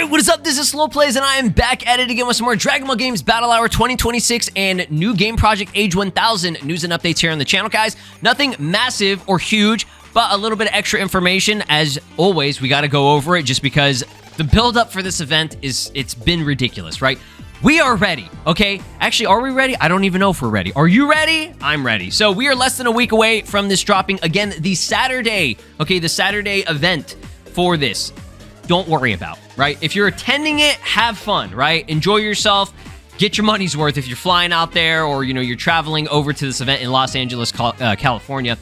Alright, what is up? This is SLOplays, and I am back at it again with some more Dragon Ball Games Battle Hour 2026 and new game project Age 1000 news and updates here on the channel, guys. Nothing massive or huge, but a little bit of extra information. As always, we got to go over it just because the build-up for this event it's been ridiculous, right? We are ready, okay? Actually, are we ready? I don't even know if we're ready. Are you ready? I'm ready. So we are less than a week away from this dropping. Again, the Saturday, okay, the Saturday event for this. Don't worry about, right? If you're attending it, have fun, right? Enjoy yourself. Get your money's worth if you're flying out there or, you know, you're traveling over to this event in Los Angeles, California.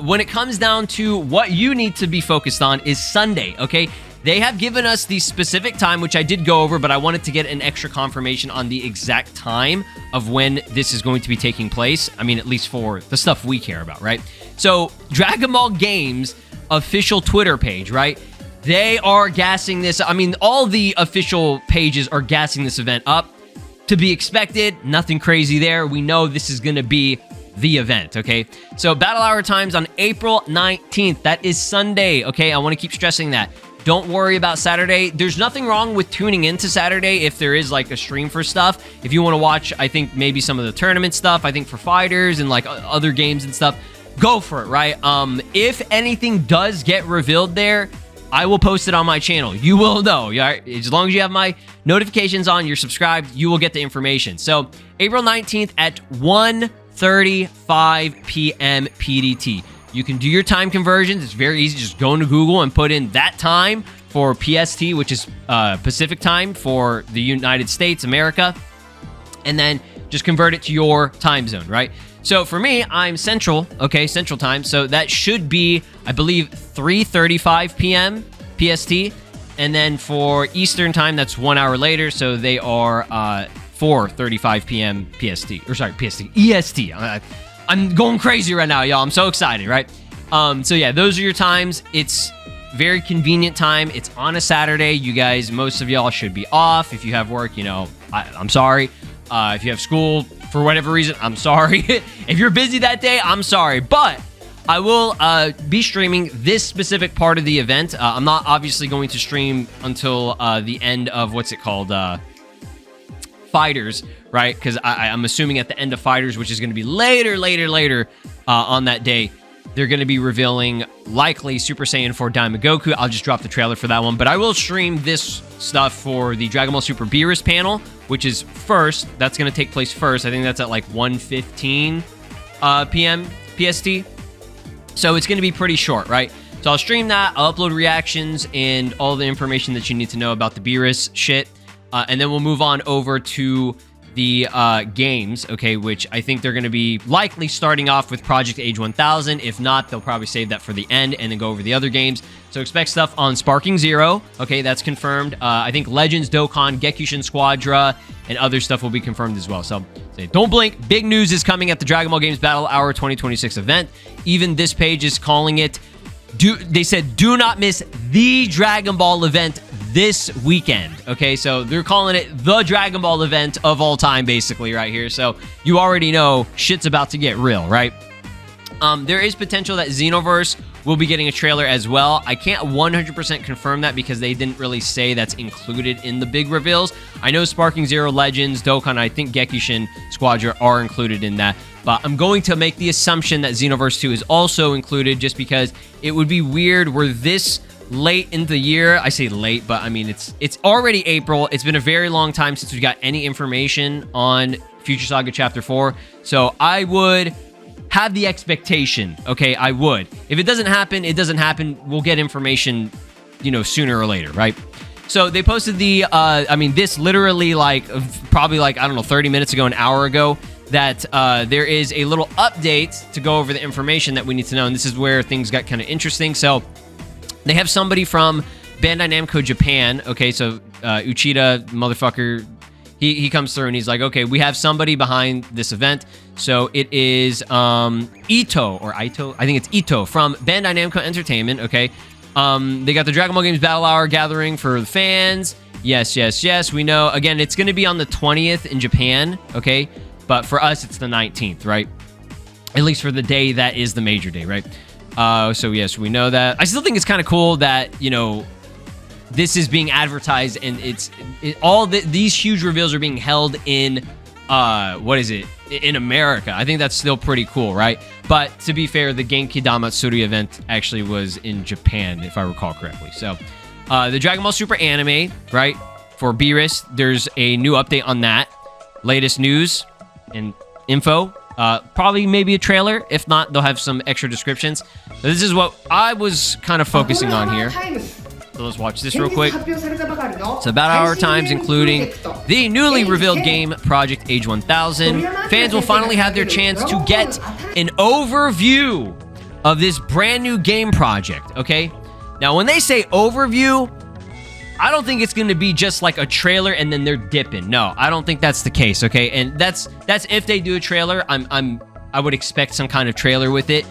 When it comes down to what you need to be focused on is Sunday, okay? They have given us the specific time, which I did go over, but I wanted to get an extra confirmation on the exact time of when this is going to be taking place. I mean, at least for the stuff we care about, right? So, Dragon Ball Games official Twitter page, right? They are gassing this. I mean, all the official pages are gassing this event up. To be expected, nothing crazy there. We know this is going to be the event, okay? So, Battle Hour times on April 19th. That is Sunday, okay? I want to keep stressing that. Don't worry about Saturday. There's nothing wrong with tuning into Saturday if there is like a stream for stuff. If you want to watch, I think maybe some of the tournament stuff, I think for fighters and like other games and stuff, go for it, right? If anything does get revealed there, I will post it on my channel. You will know. As long as you have my notifications on, you're subscribed, you will get the information. So, April 19th at 1:35 p.m. PDT. You can do your time conversions. It's very easy. Just go into Google and put in that time for PST, which is Pacific time for the United States, America. And then just convert it to your time zone, right? So for me, I'm Central, okay, Central time. So that should be, I believe, 3:35 p.m. PST. And then for Eastern time, that's 1 hour later. So they are 4:35 p.m. PST. Or sorry, PST. EST. I'm going crazy right now, y'all. I'm so excited, right? So yeah, those are your times. It's very convenient time. It's on a Saturday. You guys, most of y'all should be off. If you have work, you know, I'm sorry. If you have school, for whatever reason, I'm sorry. If you're busy that day, I'm sorry. But I will be streaming this specific part of the event. I'm not obviously going to stream until the end of, what's it called? Fighters, right? Because I'm assuming at the end of Fighters, which is going to be later on that day, they're going to be revealing likely Super Saiyan 4 Diamond Goku. I'll just drop the trailer for that one. But I will stream this stuff for the Dragon Ball Super Beerus panel, which is first. That's going to take place first. I think that's at like 1:15 p.m. PST. So it's going to be pretty short, right? So I'll stream that. I'll upload reactions and all the information that you need to know about the Beerus shit. And then we'll move on over to the games, okay, which I think they're going to be likely starting off with Project Age 1000. If not, they'll probably save that for the end and then go over the other games. So expect stuff on Sparking Zero, okay, that's confirmed. I think Legends, Dokkan, Gekushin Squadra, and other stuff will be confirmed as well. So don't blink. Big news is coming at the Dragon Ball Games Battle Hour 2026 event. Even this page is calling it, they said, do not miss the Dragon Ball event this weekend, okay? So they're calling it the Dragon Ball event of all time, basically, right here. So you already know shit's about to get real, right? There is potential that Xenoverse will be getting a trailer as well. I can't 100% confirm that because they didn't really say that's included in the big reveals. I know Sparking Zero, Legends, Dokkan, I think Gekushin Squadra are included in that. But I'm going to make the assumption that Xenoverse 2 is also included just because it would be weird were this late in the year. I say late, but I mean, it's already April. It's been a very long time since we got any information on Future Saga Chapter 4. So I would have the expectation, okay? I would. If it doesn't happen, it doesn't happen. We'll get information, you know, sooner or later, right? So they posted the, I mean, this literally like, probably like, I don't know, 30 minutes ago, an hour ago, that there is a little update to go over the information that we need to know. And this is where things got kind of interesting. So they have somebody from Bandai Namco Japan. Okay, so Uchida, motherfucker, he comes through and he's like, okay, we have somebody behind this event. So it is Ito, or Ito? I think it's Ito from Bandai Namco Entertainment, okay? They got the Dragon Ball Games Battle Hour gathering for the fans. Yes, we know. Again, it's going to be on the 20th in Japan, okay? But for us, it's the 19th, right? At least for the day that is the major day, right? So yes, we know that. I still think it's kind of cool that, you know, this is being advertised, and these huge reveals are being held in what is it, in America. I think that's still pretty cool, right? But to be fair, the Genki Damatsuri event actually was in Japan, if I recall correctly. So the Dragon Ball Super anime, right, for Beerus, there's a new update on that. Latest news and info, probably maybe a trailer. If not, they'll have some extra descriptions. So this is what I was kind of focusing on here. So let's watch this real quick. It's about our times, including the newly revealed game, Project Age 1000. Fans will finally have their chance to get an overview of this brand new game project, okay? Now, when they say overview, I don't think it's going to be just like a trailer and then they're dipping. No, I don't think that's the case, okay? And that's if they do a trailer, I would expect some kind of trailer with it.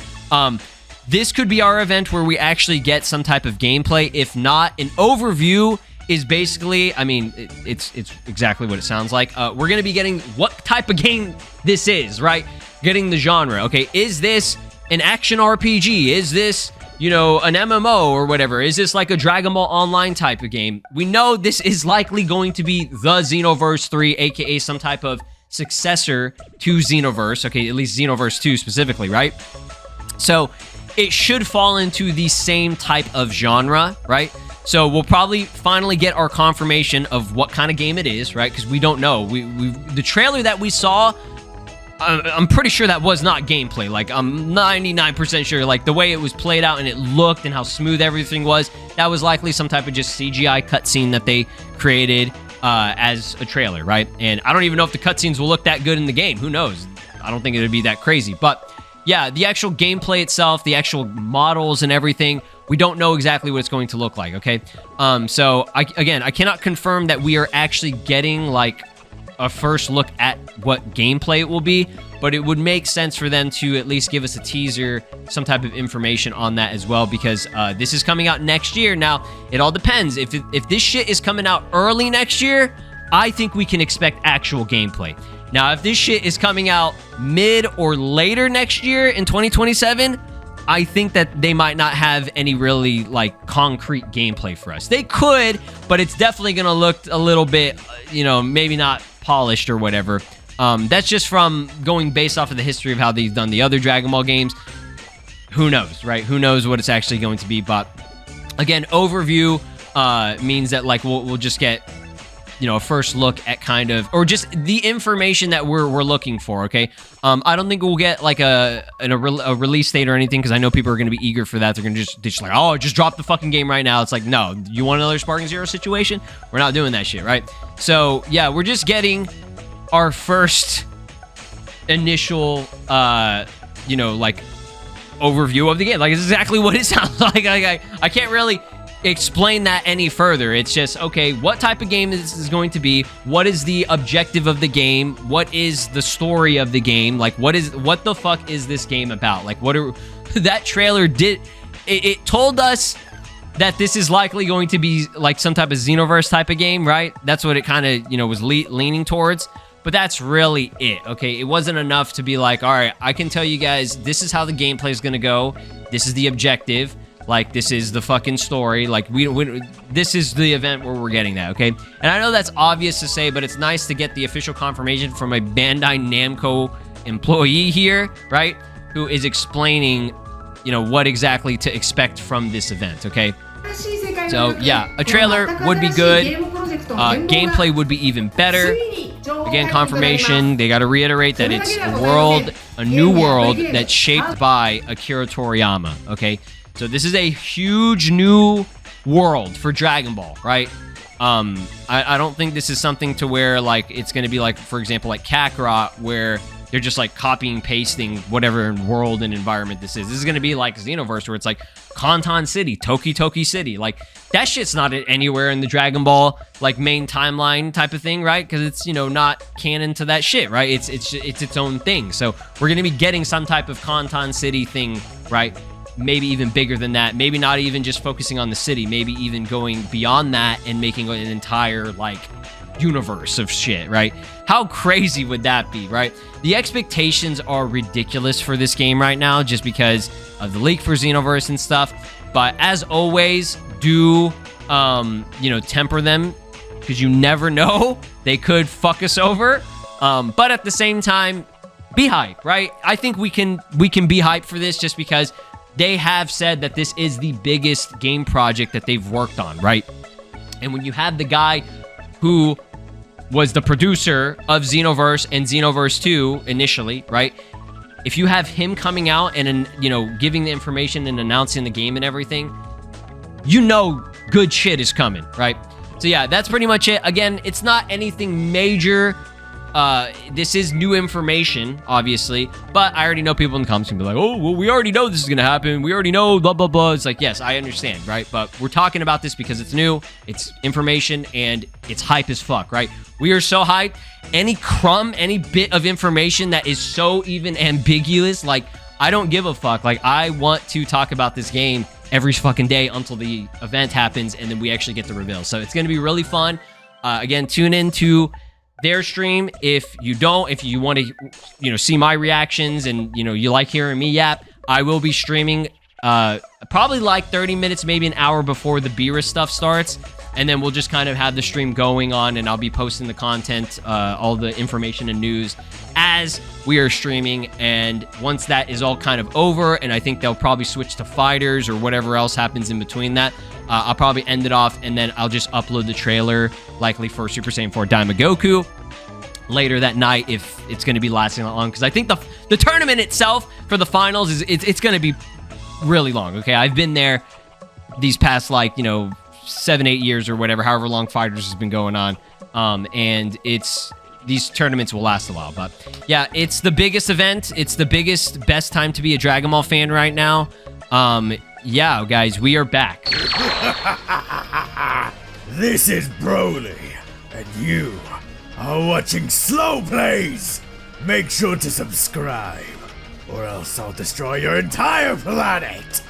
This could be our event where we actually get some type of gameplay. If not, an overview is basically, I mean, it's exactly what it sounds like. We're going to be getting what type of game this is, right? Getting the genre, okay? Is this an action RPG? Is this, you know, an MMO or whatever? Is this like a Dragon Ball Online type of game? We know this is likely going to be the Xenoverse 3, aka some type of successor to Xenoverse, okay? At least Xenoverse 2 specifically, right? So it should fall into the same type of genre, right? So we'll probably finally get our confirmation of what kind of game it is, right? Because we don't know. The trailer that we saw, I'm pretty sure that was not gameplay. Like, I'm 99% sure, like, the way it was played out and it looked and how smooth everything was, that was likely some type of just CGI cutscene that they created as a trailer, right? And I don't even know if the cutscenes will look that good in the game. Who knows? I don't think it would be that crazy. But yeah, the actual gameplay itself, the actual models and everything, we don't know exactly what it's going to look like, okay? So, I cannot confirm that we are actually getting, like, a first look at what gameplay it will be, but it would make sense for them to at least give us a teaser, some type of information on that as well, because this is coming out next year. Now, it all depends. If this shit is coming out early next year, I think we can expect actual gameplay. Now, if this shit is coming out mid or later next year in 2027, I think that they might not have any really, like, concrete gameplay for us. They could, but it's definitely going to look a little bit, you know, maybe not polished or whatever. That's just from going based off of the history of how they've done the other Dragon Ball games. Who knows, right? Who knows what it's actually going to be? But, again, overview means that, like, we'll just get, you know, a first look at kind of, or just the information that we're looking for, okay? I don't think we'll get like a release date or anything, because I know people are going to be eager for that. They're going to just like, oh, just drop the fucking game right now. It's like, no, you want another Sparking Zero situation? We're not doing that shit, right? So yeah, we're just getting our first initial, you know, like overview of the game. Like, it's exactly what it sounds like. I can't really explain that any further. It's just, okay, what type of game this is going to be? What is the objective of the game? What is the story of the game? Like, what the fuck is this game about? Like, that trailer did, it told us that this is likely going to be like some type of Xenoverse type of game, right? That's what it kind of, you know, was leaning towards. But that's really it, okay? It wasn't enough to be like, all right, I can tell you guys, this is how the gameplay is going to go. This is the objective. Like, this is the fucking story. Like, this is the event where we're getting that, okay? And I know that's obvious to say, but it's nice to get the official confirmation from a Bandai Namco employee here, right? Who is explaining, you know, what exactly to expect from this event, okay? So, yeah, a trailer would be good. Gameplay would be even better. Again, confirmation. They got to reiterate that it's a new world that's shaped by Akira Toriyama, okay? So this is a huge new world for Dragon Ball, right? I don't think this is something to where, like, it's going to be like, for example, like Kakarot, where they're just like copying, pasting whatever world and environment this is. This is going to be like Xenoverse, where it's like Kanton City, Toki City. Like, that shit's not anywhere in the Dragon Ball, like, main timeline type of thing, right? Because it's, you know, not canon to that shit, right? It's its own thing. So we're going to be getting some type of Kanton City thing, right? Maybe even bigger than that. Maybe not even just focusing on the city. Maybe even going beyond that and making an entire, like, universe of shit, right? How crazy would that be, right? The expectations are ridiculous for this game right now, just because of the leak for Xenoverse and stuff. But as always, do you know, temper them, because you never know, they could fuck us over. But at the same time, be hype, right? I think we can be hyped for this, just because they have said that this is the biggest game project that they've worked on, right? And when you have the guy who was the producer of Xenoverse and Xenoverse 2 initially, right? If you have him coming out and, you know, giving the information and announcing the game and everything, you know good shit is coming, right? So yeah, that's pretty much it. Again, it's not anything major. This is new information, obviously, but I already know people in the comments can be like, oh, well, we already know this is gonna happen. We already know, blah, blah, blah. It's like, yes, I understand, right? But we're talking about this because it's new, it's information, and it's hype as fuck, right? We are so hyped. Any crumb, any bit of information that is so even ambiguous, like, I don't give a fuck. Like, I want to talk about this game every fucking day until the event happens, and then we actually get the reveal. So it's gonna be really fun. Again, tune in to their stream. If you want to, you know, see my reactions and, you know, you like hearing me yap, I will be streaming probably like 30 minutes, maybe an hour before the Beerus stuff starts, and then we'll just kind of have the stream going on, and I'll be posting the content, all the information and news as we are streaming. And once that is all kind of over, and I think they'll probably switch to fighters or whatever else happens in between that, I'll probably end it off, and then I'll just upload the trailer, likely for Super Saiyan 4 Daima Goku, later that night, if it's going to be lasting that long, because I think the tournament itself for the finals it's going to be really long. Okay, I've been there these past, like, you know, 7-8 years or whatever, however long Fighters has been going on, and these tournaments will last a while. But yeah, it's the biggest event, it's the best time to be a Dragon Ball fan right now. Yeah, guys, we are back. This is Broly, and you are watching SLOplays. Make sure to subscribe, or else I'll destroy your entire planet.